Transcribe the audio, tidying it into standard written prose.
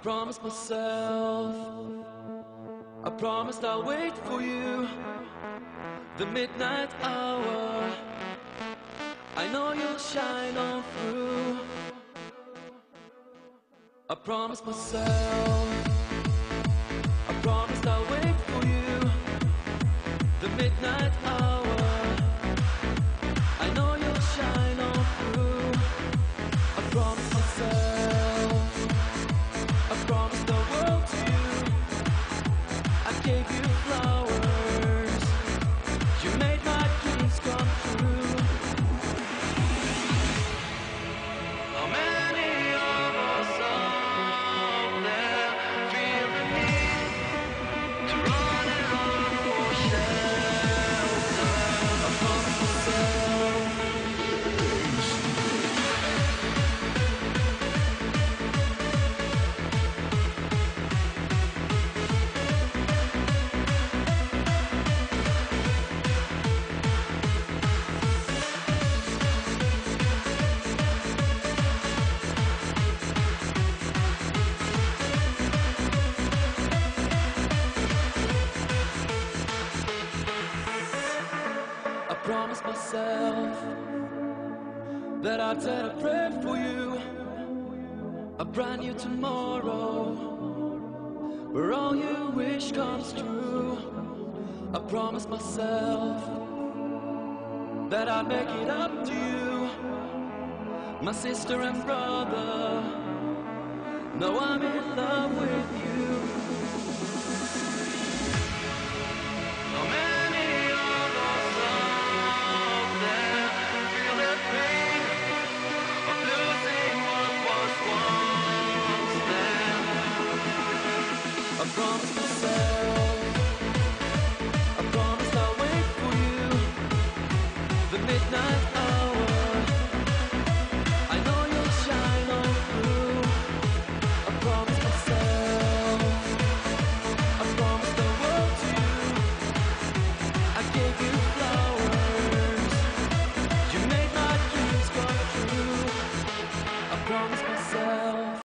promised myself, I promised I'll wait for you, the midnight hour. I know you'll shine on through. I promised myself, I promised I'll wait for you, the midnight hour. I know you'll shine on through. I promised myself, I promised the world to you. I gave you flowers, you made my dreams come true. How many of us out there feel the need to run and run for shelter? I promised myself, I promised myself that I'd set a prayer for you, a brand new tomorrow, where all you wish comes true. I promised myself that I'd make it up to you, my sister and brother. Now I'm in love with you.